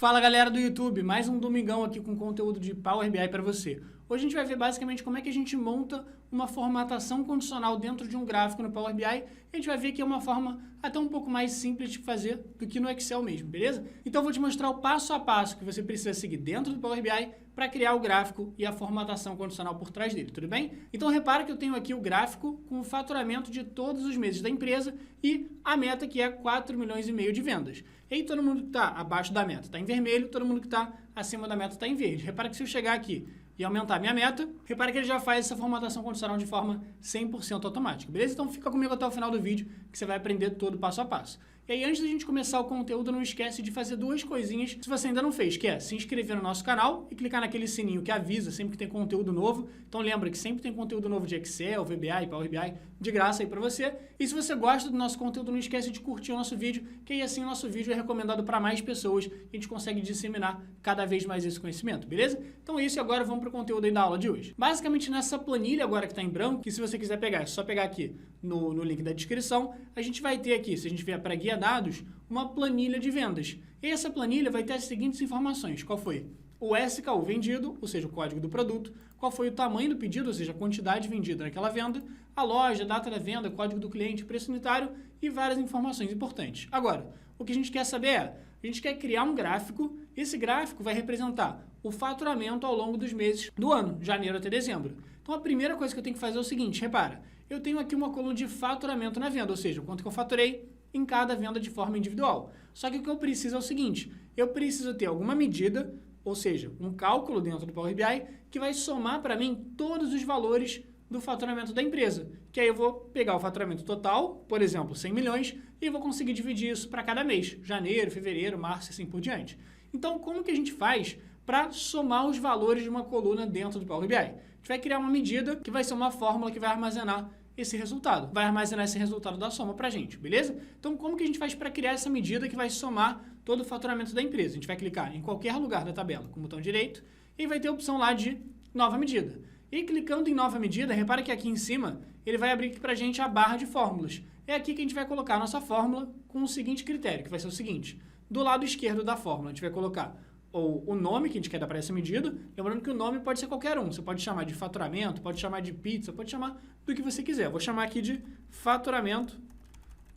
Fala galera do YouTube, mais um domingão aqui com conteúdo de Power BI para você. Hoje a gente vai ver basicamente como é que a gente monta uma formatação condicional dentro de um gráfico no Power BI. A gente vai ver que é uma forma até um pouco mais simples de fazer do que no Excel mesmo, beleza? Então eu vou te mostrar o passo a passo que você precisa seguir dentro do Power BI para criar o gráfico e a formatação condicional por trás dele, tudo bem? Então repara que eu tenho aqui o gráfico com o faturamento de todos os meses da empresa e a meta que é 4,5 milhões de vendas. E aí todo mundo que está abaixo da meta está em vermelho, todo mundo que está acima da meta está em verde. Repara que se eu chegar aqui e aumentar a minha meta, repara que ele já faz essa formatação condicional de forma 100% automática, beleza? Então fica comigo até o final do vídeo que você vai aprender todo passo a passo. E aí antes da gente começar o conteúdo, não esquece de fazer duas coisinhas se você ainda não fez, que é se inscrever no nosso canal e clicar naquele sininho que avisa sempre que tem conteúdo novo. Então lembra que sempre tem conteúdo novo de Excel, VBA e Power BI de graça aí pra você. E se você gosta do nosso conteúdo, não esquece de curtir o nosso vídeo, que aí assim o nosso vídeo é recomendado para mais pessoas e a gente consegue disseminar cada vez mais esse conhecimento, beleza? Então é isso e agora vamos pro conteúdo aí da aula de hoje. Basicamente nessa planilha agora que está em branco, que se você quiser pegar, é só pegar aqui no link da descrição, a gente vai ter aqui, se a gente vier para guia dados, uma planilha de vendas. E essa planilha vai ter as seguintes informações. Qual foi o SKU vendido, ou seja, o código do produto, qual foi o tamanho do pedido, ou seja, a quantidade vendida naquela venda, a loja, a data da venda, código do cliente, preço unitário e várias informações importantes. Agora, o que a gente quer saber é, a gente quer criar um gráfico, esse gráfico vai representar o faturamento ao longo dos meses do ano, janeiro até dezembro. Então a primeira coisa que eu tenho que fazer é o seguinte, repara, eu tenho aqui uma coluna de faturamento na venda, ou seja, o quanto que eu faturei em cada venda de forma individual. Só que o que eu preciso é o seguinte, eu preciso ter alguma medida, ou seja, um cálculo dentro do Power BI que vai somar para mim todos os valores do faturamento da empresa. Que aí eu vou pegar o faturamento total, por exemplo, 100 milhões, e vou conseguir dividir isso para cada mês, janeiro, fevereiro, março e assim por diante. Então, como que a gente faz para somar os valores de uma coluna dentro do Power BI? A gente vai criar uma medida que vai ser uma fórmula que vai armazenar esse resultado. Vai armazenar esse resultado da soma pra gente, beleza? Então, como que a gente faz para criar essa medida que vai somar todo o faturamento da empresa? A gente vai clicar em qualquer lugar da tabela com o botão direito e vai ter a opção lá de nova medida. E clicando em nova medida, repara que aqui em cima ele vai abrir aqui pra gente a barra de fórmulas. É aqui que a gente vai colocar a nossa fórmula com o seguinte critério, que vai ser o seguinte. Do lado esquerdo da fórmula, a gente vai colocar o nome que a gente quer dar para essa medida, lembrando que o nome pode ser qualquer um, você pode chamar de faturamento, pode chamar de pizza, pode chamar do que você quiser. Eu vou chamar aqui de faturamento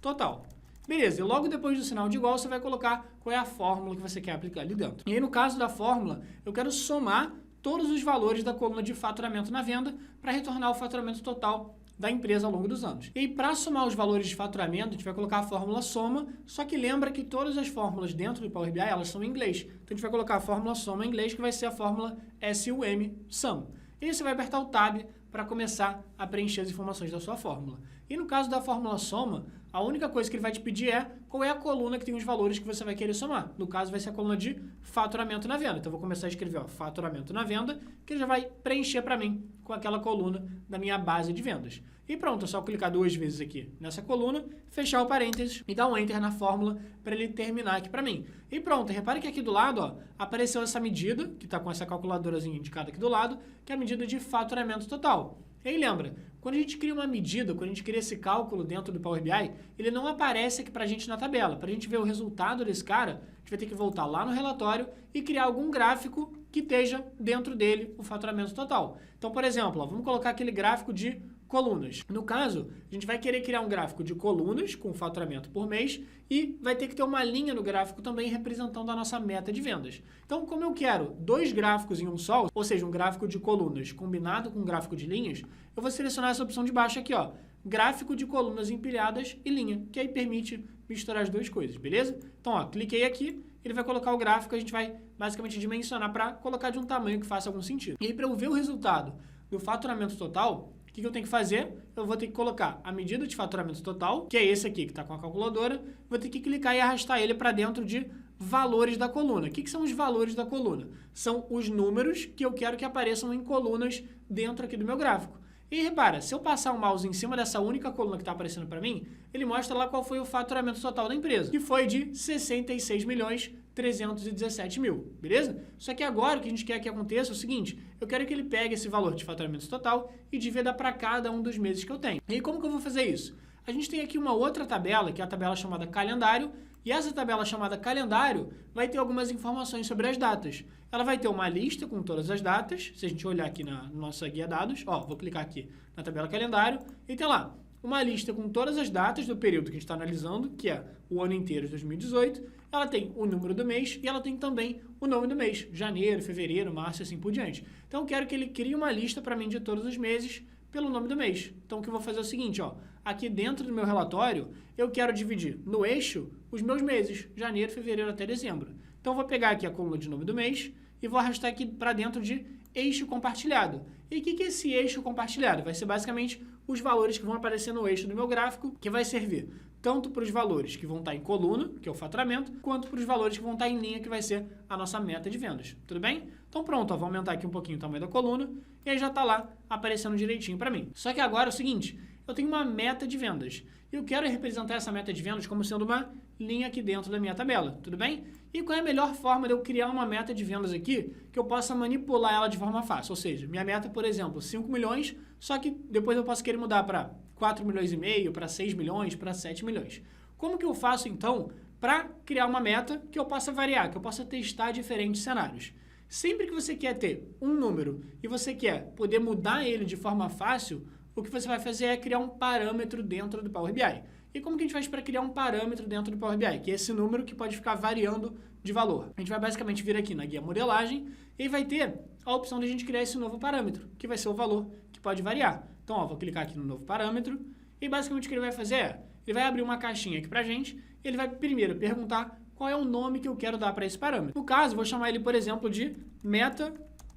total. Beleza, e logo depois do sinal de igual, você vai colocar qual é a fórmula que você quer aplicar ali dentro. E aí, no caso da fórmula, eu quero somar todos os valores da coluna de faturamento na venda para retornar o faturamento total da empresa ao longo dos anos. E aí, para somar os valores de faturamento, a gente vai colocar a fórmula soma, só que lembra que todas as fórmulas dentro do Power BI, elas são em inglês. Então, a gente vai colocar a fórmula soma em inglês, que vai ser a fórmula SUM, sum. E aí, você vai apertar o Tab para começar a preencher as informações da sua fórmula. E no caso da fórmula soma, a única coisa que ele vai te pedir é qual é a coluna que tem os valores que você vai querer somar. No caso, vai ser a coluna de faturamento na venda. Então, eu vou começar a escrever faturamento na venda, que ele já vai preencher para mim com aquela coluna da minha base de vendas. E pronto, é só clicar duas vezes aqui nessa coluna, fechar o parênteses e dar um Enter na fórmula para ele terminar aqui para mim. E pronto, repare que aqui do lado ó, apareceu essa medida, que está com essa calculadorazinha indicada aqui do lado, que é a medida de faturamento total. E aí lembra, quando a gente cria uma medida, quando a gente cria esse cálculo dentro do Power BI, ele não aparece aqui pra gente na tabela. Para a gente ver o resultado desse cara, a gente vai ter que voltar lá no relatório e criar algum gráfico que esteja dentro dele o faturamento total. Então, por exemplo, ó, vamos colocar aquele gráfico de colunas. No caso, a gente vai querer criar um gráfico de colunas com faturamento por mês e vai ter que ter uma linha no gráfico também representando a nossa meta de vendas. Então, como eu quero dois gráficos em um só, ou seja, um gráfico de colunas combinado com um gráfico de linhas, eu vou selecionar essa opção de baixo aqui, ó, gráfico de colunas empilhadas e linha, que aí permite misturar as duas coisas, beleza? Então, ó, cliquei aqui, ele vai colocar o gráfico, a gente vai basicamente dimensionar para colocar de um tamanho que faça algum sentido. E aí, para eu ver o resultado do faturamento total, o que eu tenho que fazer? Eu vou ter que colocar a medida de faturamento total, que é esse aqui que está com a calculadora, vou ter que clicar e arrastar ele para dentro de valores da coluna. O que são os valores da coluna? São os números que eu quero que apareçam em colunas dentro aqui do meu gráfico. E repara, se eu passar o mouse em cima dessa única coluna que está aparecendo para mim, ele mostra lá qual foi o faturamento total da empresa, que foi de 66 milhões 317 mil, beleza? Só que agora o que a gente quer que aconteça é o seguinte, eu quero que ele pegue esse valor de faturamento total e divida para cada um dos meses que eu tenho. E aí como que eu vou fazer isso? A gente tem aqui uma outra tabela, que é a tabela chamada calendário, e essa tabela chamada calendário vai ter algumas informações sobre as datas. Ela vai ter uma lista com todas as datas, se a gente olhar aqui na nossa guia dados, ó, vou clicar aqui na tabela calendário, e tem lá uma lista com todas as datas do período que a gente está analisando, que é o ano inteiro de 2018, ela tem o número do mês e ela tem também o nome do mês, janeiro, fevereiro, março e assim por diante. Então eu quero que ele crie uma lista para mim de todos os meses pelo nome do mês. Então o que eu vou fazer é o seguinte, ó, aqui dentro do meu relatório, eu quero dividir no eixo os meus meses, janeiro, fevereiro até dezembro. Então eu vou pegar aqui a coluna de nome do mês e vou arrastar aqui para dentro de eixo compartilhado. E o que é esse eixo compartilhado? Vai ser basicamente os valores que vão aparecer no eixo do meu gráfico, que vai servir tanto para os valores que vão estar em coluna, que é o faturamento, quanto para os valores que vão estar em linha, que vai ser a nossa meta de vendas. Tudo bem? Então pronto, ó, vou aumentar aqui um pouquinho o tamanho da coluna e aí já está lá aparecendo direitinho para mim. Só que agora é o seguinte, eu tenho uma meta de vendas e eu quero representar essa meta de vendas como sendo uma linha aqui dentro da minha tabela, tudo bem? E qual é a melhor forma de eu criar uma meta de vendas aqui que eu possa manipular ela de forma fácil? Ou seja, minha meta, por exemplo, 5 milhões, só que depois eu posso querer mudar para 4 milhões e meio, para 6 milhões, para 7 milhões. Como que eu faço, então, para criar uma meta que eu possa variar, que eu possa testar diferentes cenários? Sempre que você quer ter um número e você quer poder mudar ele de forma fácil, o que você vai fazer é criar um parâmetro dentro do Power BI. E como que a gente faz para criar um parâmetro dentro do Power BI? Que é esse número que pode ficar variando de valor. A gente vai basicamente vir aqui na guia modelagem e vai ter a opção de a gente criar esse novo parâmetro, que vai ser o valor que pode variar. Então, ó, vou clicar aqui no novo parâmetro e basicamente o que ele vai fazer é, ele vai abrir uma caixinha aqui pra gente, ele vai primeiro perguntar qual é o nome que eu quero dar para esse parâmetro. No caso, vou chamar ele, por exemplo, de meta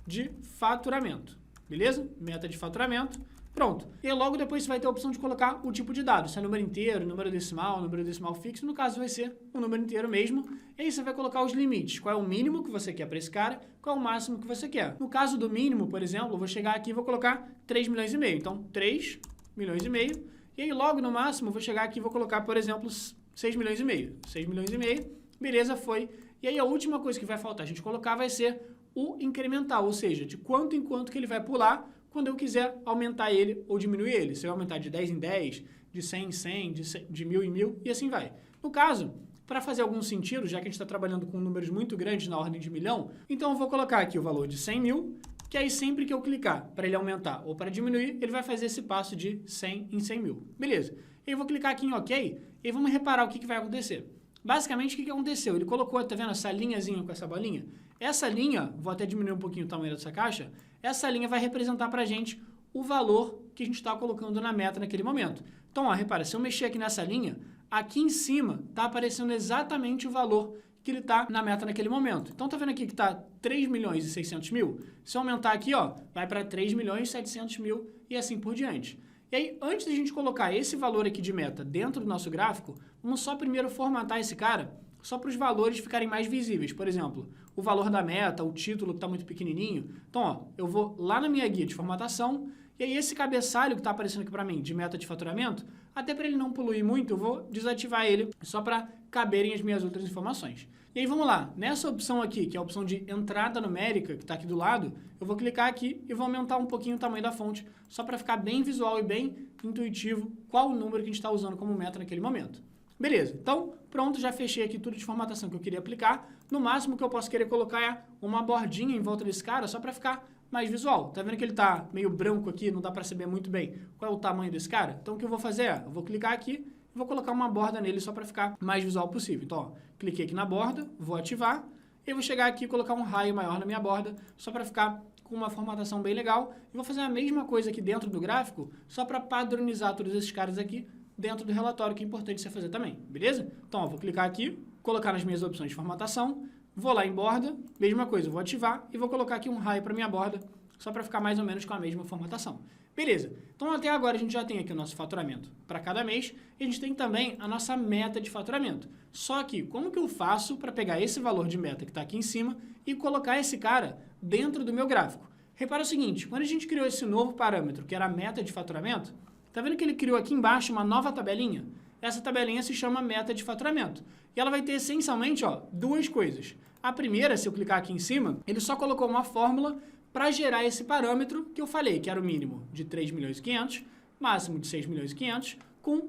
de faturamento. Beleza? Meta de faturamento. Pronto. E logo depois você vai ter a opção de colocar o tipo de dado, se é número inteiro, número decimal fixo, no caso vai ser o número inteiro mesmo. E aí você vai colocar os limites, qual é o mínimo que você quer para esse cara, qual é o máximo que você quer. No caso do mínimo, por exemplo, eu vou chegar aqui e vou colocar 3 milhões e meio. Então, 3 milhões e meio. E aí logo no máximo eu vou chegar aqui e vou colocar, por exemplo, 6 milhões e meio. 6 milhões e meio, beleza, foi. E aí a última coisa que vai faltar a gente colocar vai ser o incremental, ou seja, de quanto em quanto que ele vai pular quando eu quiser aumentar ele ou diminuir ele. Se eu aumentar de 10 em 10, de 100 em 100, de 1000 em 1000 e assim vai. No caso, para fazer algum sentido, já que a gente está trabalhando com números muito grandes na ordem de milhão, então eu vou colocar aqui o valor de 100 mil, que aí sempre que eu clicar para ele aumentar ou para diminuir, ele vai fazer esse passo de 100 em 100 mil. Beleza. E eu vou clicar aqui em OK e vamos reparar o que vai acontecer. Basicamente, o que aconteceu? Ele colocou, tá vendo essa linhazinha com essa bolinha? Essa linha, vou até diminuir um pouquinho o tamanho dessa caixa, essa linha vai representar pra gente o valor que a gente está colocando na meta naquele momento. Então, ó, repara, se eu mexer aqui nessa linha, aqui em cima está aparecendo exatamente o valor que ele está na meta naquele momento. Então, tá vendo aqui que está 3 milhões e 600 mil? Se eu aumentar aqui, ó, vai para 3 milhões e 700 mil e assim por diante. E aí, antes de a gente colocar esse valor aqui de meta dentro do nosso gráfico, vamos só primeiro formatar esse cara só para os valores ficarem mais visíveis. Por exemplo, o valor da meta, o título que está muito pequenininho. Então, ó, eu vou lá na minha guia de formatação e aí esse cabeçalho que está aparecendo aqui para mim de meta de faturamento, até para ele não poluir muito, eu vou desativar ele só para caberem as minhas outras informações. E aí vamos lá, nessa opção aqui, que é a opção de entrada numérica, que está aqui do lado, eu vou clicar aqui e vou aumentar um pouquinho o tamanho da fonte, só para ficar bem visual e bem intuitivo qual o número que a gente está usando como meta naquele momento. Beleza, então pronto, já fechei aqui tudo de formatação que eu queria aplicar. No máximo que eu posso querer colocar é uma bordinha em volta desse cara, só para ficar mais visual. Tá vendo que ele tá meio branco aqui, não dá para saber muito bem qual é o tamanho desse cara? Então o que eu vou fazer é, eu vou clicar aqui e vou colocar uma borda nele só para ficar mais visual possível. Então, ó, cliquei aqui na borda, vou ativar, e vou chegar aqui e colocar um raio maior na minha borda, só para ficar com uma formatação bem legal. E vou fazer a mesma coisa aqui dentro do gráfico, só para padronizar todos esses caras aqui dentro do relatório, que é importante você fazer também, beleza? Então, ó, vou clicar aqui, colocar nas minhas opções de formatação, vou lá em borda, mesma coisa, vou ativar e vou colocar aqui um raio para minha borda, só para ficar mais ou menos com a mesma formatação. Beleza, então até agora a gente já tem aqui o nosso faturamento para cada mês e a gente tem também a nossa meta de faturamento. Só que, como que eu faço para pegar esse valor de meta que está aqui em cima e colocar esse cara dentro do meu gráfico? Repara o seguinte, quando a gente criou esse novo parâmetro, que era a meta de faturamento, tá vendo que ele criou aqui embaixo uma nova tabelinha? Essa tabelinha se chama meta de faturamento. E ela vai ter essencialmente, ó, duas coisas. A primeira, se eu clicar aqui em cima, ele só colocou uma fórmula para gerar esse parâmetro que eu falei, que era o mínimo de 3 milhões e 500, máximo de 6 milhões e 500, com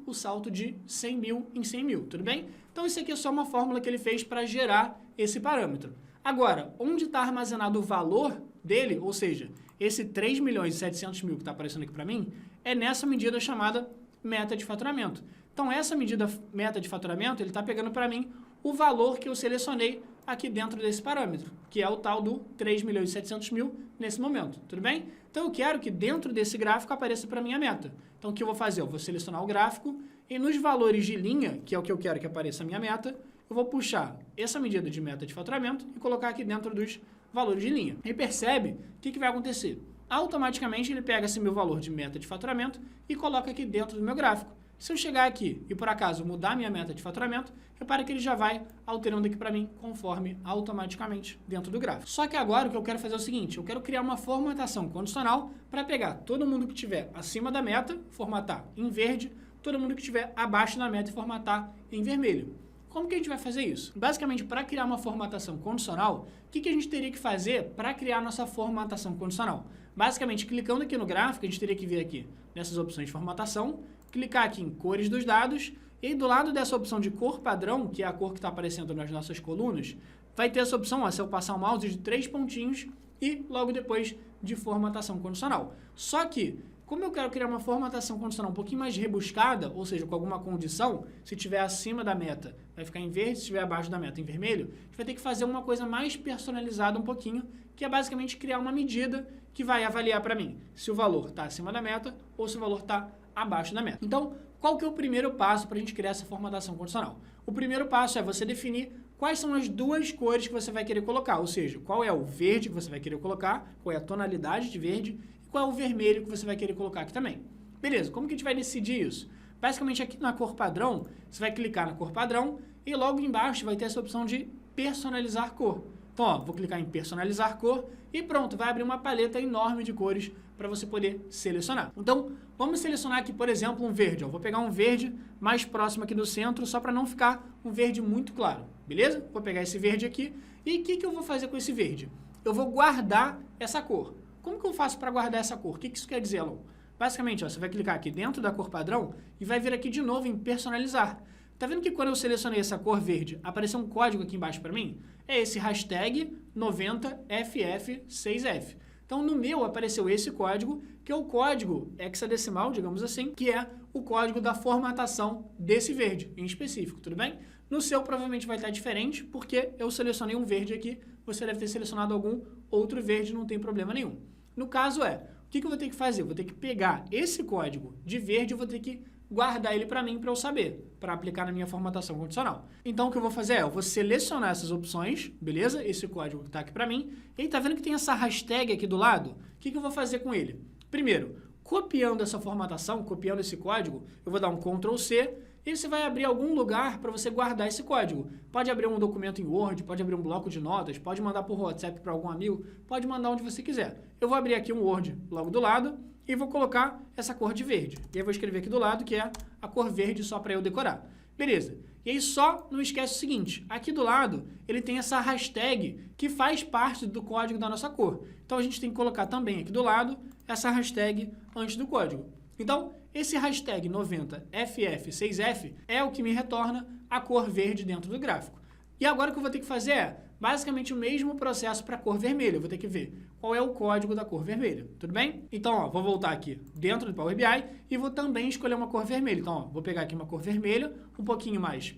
o salto de 100 mil em 100 mil, tudo bem? Então, isso aqui é só uma fórmula que ele fez para gerar esse parâmetro. Agora, onde está armazenado o valor dele, ou seja, esse 3 milhões e 700 mil que está aparecendo aqui para mim, é nessa medida chamada meta de faturamento. Então, essa medida meta de faturamento, ele está pegando para mim o valor que eu selecionei aqui dentro desse parâmetro, que é o tal do 3 milhões e 700 mil nesse momento, tudo bem? Então, eu quero que dentro desse gráfico apareça para mim a meta. Então, o que eu vou fazer? Eu vou selecionar o gráfico e nos valores de linha, que é o que eu quero que apareça a minha meta, eu vou puxar essa medida de meta de faturamento e colocar aqui dentro dos valores de linha. E percebe o que vai acontecer? Automaticamente, ele pega esse meu valor de meta de faturamento e coloca aqui dentro do meu gráfico. Se eu chegar aqui e, por acaso, mudar minha meta de faturamento, repara que ele já vai alterando aqui para mim conforme automaticamente dentro do gráfico. Só que agora o que eu quero fazer é o seguinte, eu quero criar uma formatação condicional para pegar todo mundo que estiver acima da meta, formatar em verde, todo mundo que estiver abaixo da meta e formatar em vermelho. Como que a gente vai fazer isso? Basicamente, para criar uma formatação condicional, o que a gente teria que fazer para criar nossa formatação condicional? Basicamente, clicando aqui no gráfico, a gente teria que vir aqui nessas opções de formatação, clicar aqui em cores dos dados, e aí do lado dessa opção de cor padrão, que é a cor que está aparecendo nas nossas colunas, vai ter essa opção, se eu passar o mouse, de 3 pontinhos e logo depois de formatação condicional. Só que, como eu quero criar uma formatação condicional um pouquinho mais rebuscada, ou seja, com alguma condição, se estiver acima da meta vai ficar em verde, se estiver abaixo da meta em vermelho, a gente vai ter que fazer uma coisa mais personalizada um pouquinho, que é basicamente criar uma medida que vai avaliar para mim se o valor está acima da meta ou se o valor está abaixo da meta. Então, qual que é o primeiro passo para a gente criar essa formatação condicional? O primeiro passo é você definir quais são as duas cores que você vai querer colocar, ou seja, qual é o verde que você vai querer colocar, qual é a tonalidade de verde e qual é o vermelho que você vai querer colocar aqui também. Beleza, como que a gente vai decidir isso? Basicamente, aqui na cor padrão, você vai clicar na cor padrão e logo embaixo vai ter essa opção de personalizar cor. Então, ó, vou clicar em personalizar cor e pronto, vai abrir uma paleta enorme de cores para você poder selecionar. Então, vamos selecionar aqui, por exemplo, um verde. Ó. Vou pegar um verde mais próximo aqui do centro, só para não ficar um verde muito claro, beleza? Vou pegar esse verde aqui e o que eu vou fazer com esse verde? Eu vou guardar essa cor. Como que eu faço para guardar essa cor? O que isso quer dizer, Alon? Basicamente, ó, você vai clicar aqui dentro da cor padrão e vai vir aqui de novo em personalizar. Tá vendo que quando eu selecionei essa cor verde, apareceu um código aqui embaixo para mim? É esse hashtag 90FF6F. Então, no meu apareceu esse código, que é o código hexadecimal, digamos assim, que é o código da formatação desse verde em específico, tudo bem? No seu provavelmente vai estar diferente, porque eu selecionei um verde aqui, você deve ter selecionado algum outro verde, não tem problema nenhum. No caso o que eu vou ter que fazer? Eu vou ter que pegar esse código de verde, eu vou ter que guardar ele para mim, para eu saber, para aplicar na minha formatação condicional. Então, o que eu vou fazer eu vou selecionar essas opções, beleza? Esse código que está aqui para mim. E aí, tá vendo que tem essa hashtag aqui do lado? O que eu vou fazer com ele? Primeiro, copiando essa formatação, copiando esse código, eu vou dar um Ctrl+C e você vai abrir algum lugar para você guardar esse código. Pode abrir um documento em Word, pode abrir um bloco de notas, pode mandar por WhatsApp para algum amigo, pode mandar onde você quiser. Eu vou abrir aqui um Word logo do lado e vou colocar essa cor de verde. E aí vou escrever aqui do lado que é a cor verde só para eu decorar. Beleza. E aí só não esquece o seguinte, aqui do lado ele tem essa hashtag que faz parte do código da nossa cor. Então a gente tem que colocar também aqui do lado essa hashtag antes do código. Então esse hashtag 90FF6F é o que me retorna a cor verde dentro do gráfico. E agora o que eu vou ter que fazer é basicamente o mesmo processo para a cor vermelha. Eu vou ter que ver qual é o código da cor vermelha, tudo bem? Então, ó, vou voltar aqui dentro do Power BI e vou também escolher uma cor vermelha. Então, ó, vou pegar aqui uma cor vermelha, um pouquinho mais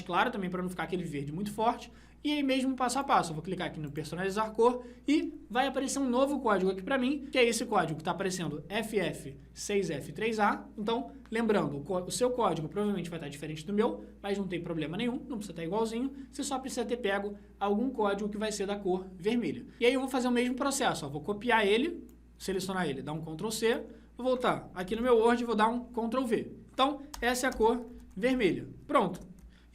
clara também para não ficar aquele verde muito forte. E aí mesmo passo a passo, eu vou clicar aqui no personalizar cor e vai aparecer um novo código aqui para mim, que é esse código que está aparecendo FF6F3A. Então, lembrando, o seu código provavelmente vai estar diferente do meu, mas não tem problema nenhum, não precisa estar igualzinho, você só precisa ter pego algum código que vai ser da cor vermelha. E aí eu vou fazer o mesmo processo, ó, vou copiar ele, selecionar ele, dar um Ctrl+C, vou voltar aqui no meu Word e vou dar um Ctrl+V. Então, essa é a cor vermelha. Pronto.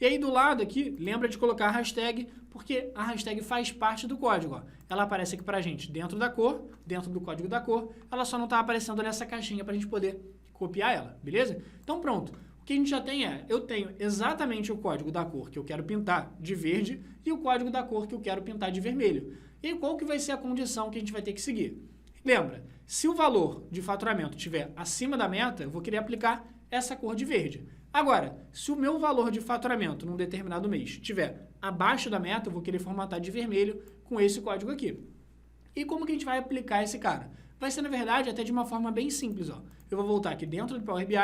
E aí do lado aqui, lembra de colocar a hashtag, porque a hashtag faz parte do código. Ó. Ela aparece aqui pra gente dentro da cor, dentro do código da cor, ela só não está aparecendo nessa caixinha pra gente poder copiar ela, beleza? Então pronto, o que a gente já tem eu tenho exatamente o código da cor que eu quero pintar de verde e o código da cor que eu quero pintar de vermelho. E aí, qual que vai ser a condição que a gente vai ter que seguir? Lembra, se o valor de faturamento estiver acima da meta, eu vou querer aplicar essa cor de verde. Agora, se o meu valor de faturamento num determinado mês estiver abaixo da meta, eu vou querer formatar de vermelho com esse código aqui. E como que a gente vai aplicar esse cara? Vai ser, na verdade, até de uma forma bem simples. Ó. Eu vou voltar aqui dentro do Power BI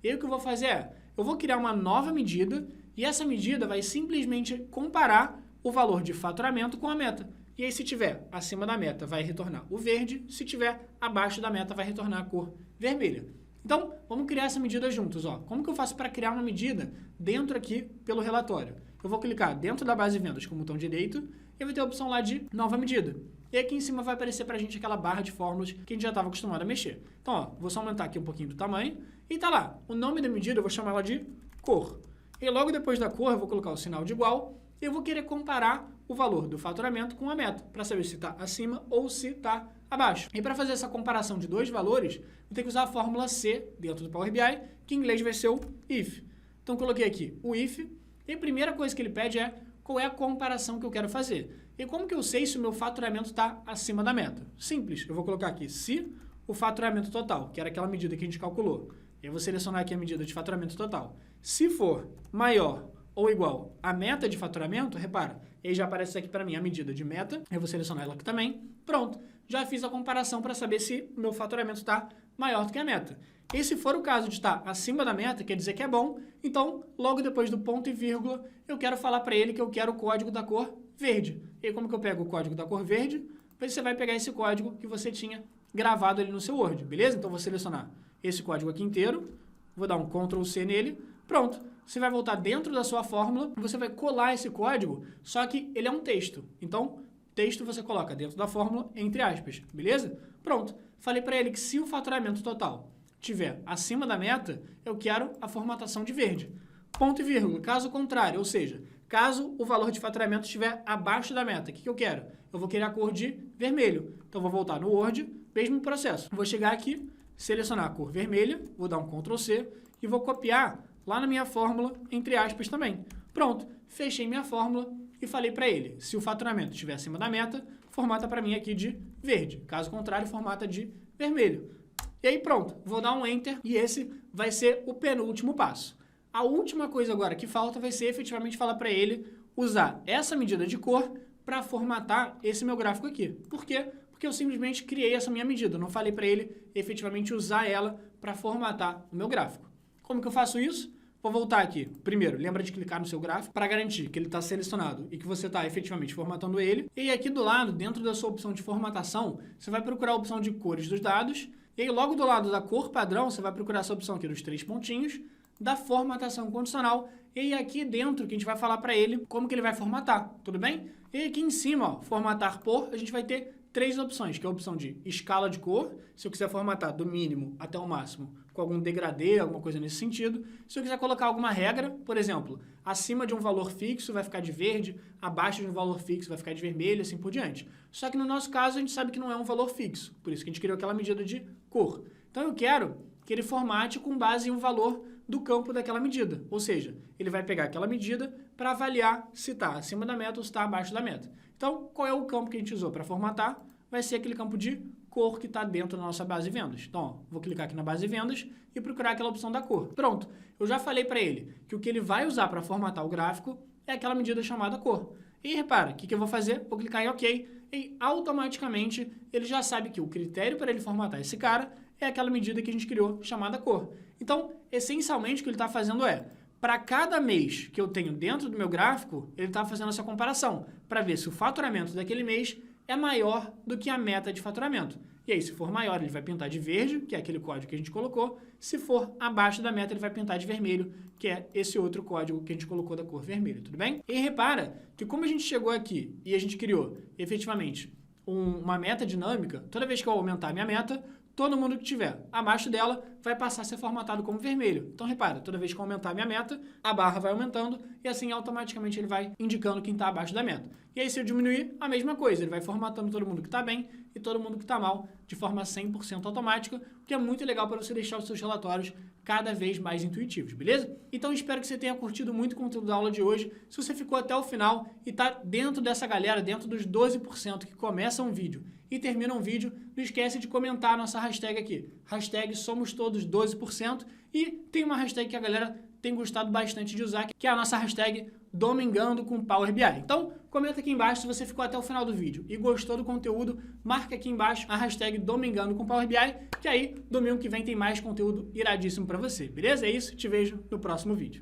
e aí o que eu vou fazer é, eu vou criar uma nova medida e essa medida vai simplesmente comparar o valor de faturamento com a meta. E aí, se tiver acima da meta, vai retornar o verde. Se tiver abaixo da meta, vai retornar a cor vermelha. Então, vamos criar essa medida juntos. Ó. Como que eu faço para criar uma medida dentro aqui pelo relatório? Eu vou clicar dentro da base de vendas com o botão direito e vai ter a opção lá de nova medida. E aqui em cima vai aparecer para a gente aquela barra de fórmulas que a gente já estava acostumado a mexer. Então, ó, vou só aumentar aqui um pouquinho do tamanho e tá lá. O nome da medida eu vou chamar ela de cor. E logo depois da cor eu vou colocar o sinal de igual e eu vou querer comparar o valor do faturamento com a meta, para saber se está acima ou se está abaixo. E para fazer essa comparação de dois valores, eu tenho que usar a fórmula C dentro do Power BI, que em inglês vai ser o if. Então, coloquei aqui o if, e a primeira coisa que ele pede é qual é a comparação que eu quero fazer. E como que eu sei se o meu faturamento está acima da meta? Simples, eu vou colocar aqui se o faturamento total, que era aquela medida que a gente calculou. Eu vou selecionar aqui a medida de faturamento total. Se for maior ou igual à meta de faturamento, repara, aí já aparece aqui para mim a medida de meta, eu vou selecionar ela aqui também, pronto, já fiz a comparação para saber se o meu faturamento está maior do que a meta. E se for o caso de estar acima da meta, quer dizer que é bom, então logo depois do ponto e vírgula, eu quero falar para ele que eu quero o código da cor verde. E aí, como que eu pego o código da cor verde? Você vai pegar esse código que você tinha gravado ali no seu Word, beleza? Então, vou selecionar esse código aqui inteiro, vou dar um Ctrl C nele, pronto. Você vai voltar dentro da sua fórmula, você vai colar esse código, só que ele é um texto. Então, texto você coloca dentro da fórmula, entre aspas, beleza? Pronto. Falei para ele que se o faturamento total estiver acima da meta, eu quero a formatação de verde. Ponto e vírgula. Caso contrário, ou seja, caso o valor de faturamento estiver abaixo da meta, o que eu quero? Eu vou querer a cor de vermelho. Então, vou voltar no Word, mesmo processo. Vou chegar aqui, selecionar a cor vermelha, vou dar um Ctrl C e vou copiar lá na minha fórmula, entre aspas também. Pronto, fechei minha fórmula e falei para ele, se o faturamento estiver acima da meta, formata para mim aqui de verde. Caso contrário, formata de vermelho. E aí pronto, vou dar um Enter e esse vai ser o penúltimo passo. A última coisa agora que falta vai ser efetivamente falar para ele usar essa medida de cor para formatar esse meu gráfico aqui. Por quê? Porque eu simplesmente criei essa minha medida, não falei para ele efetivamente usar ela para formatar o meu gráfico. Como que eu faço isso? Vou voltar aqui. Primeiro, lembra de clicar no seu gráfico para garantir que ele está selecionado e que você está efetivamente formatando ele. E aqui do lado, dentro da sua opção de formatação, você vai procurar a opção de cores dos dados. E aí logo do lado da cor padrão, você vai procurar essa opção aqui dos 3 pontinhos da formatação condicional. E aí aqui dentro que a gente vai falar para ele como que ele vai formatar, tudo bem? E aqui em cima, ó, formatar por, a gente vai ter 3 opções, que é a opção de escala de cor, se eu quiser formatar do mínimo até o máximo com algum degradê, alguma coisa nesse sentido. Se eu quiser colocar alguma regra, por exemplo, acima de um valor fixo vai ficar de verde, abaixo de um valor fixo vai ficar de vermelho, assim por diante. Só que no nosso caso a gente sabe que não é um valor fixo, por isso que a gente criou aquela medida de cor. Então eu quero que ele formate com base em um valor do campo daquela medida, ou seja, ele vai pegar aquela medida para avaliar se está acima da meta ou se está abaixo da meta. Então, qual é o campo que a gente usou para formatar? Vai ser aquele campo de cor que está dentro da nossa base de vendas. Então, ó, vou clicar aqui na base de vendas e procurar aquela opção da cor. Pronto, eu já falei para ele que o que ele vai usar para formatar o gráfico é aquela medida chamada cor. E repara, o que eu vou fazer? Vou clicar em OK e automaticamente ele já sabe que o critério para ele formatar esse cara é aquela medida que a gente criou chamada cor. Então, essencialmente, o que ele está fazendo é, para cada mês que eu tenho dentro do meu gráfico, ele está fazendo essa comparação para ver se o faturamento daquele mês é maior do que a meta de faturamento. E aí, se for maior, ele vai pintar de verde, que é aquele código que a gente colocou. Se for abaixo da meta, ele vai pintar de vermelho, que é esse outro código que a gente colocou da cor vermelha, tudo bem? E repara que como a gente chegou aqui e a gente criou, efetivamente, uma meta dinâmica, toda vez que eu aumentar a minha meta, todo mundo que estiver abaixo dela vai passar a ser formatado como vermelho. Então, repara, toda vez que eu aumentar a minha meta, a barra vai aumentando e assim automaticamente ele vai indicando quem está abaixo da meta. E aí, se eu diminuir, a mesma coisa. Ele vai formatando todo mundo que está bem e todo mundo que está mal de forma 100% automática, o que é muito legal para você deixar os seus relatórios cada vez mais intuitivos, beleza? Então, espero que você tenha curtido muito o conteúdo da aula de hoje. Se você ficou até o final e está dentro dessa galera, dentro dos 12% que começam um vídeo e terminam um vídeo, não esquece de comentar a nossa hashtag aqui. Hashtag SomosTodos12%. E tem uma hashtag que a galera tem gostado bastante de usar, que é a nossa hashtag Domingando com Power BI. Então, comenta aqui embaixo se você ficou até o final do vídeo e gostou do conteúdo, marca aqui embaixo a hashtag Domingando com Power BI, que aí, domingo que vem tem mais conteúdo iradíssimo para você, beleza? É isso, te vejo no próximo vídeo.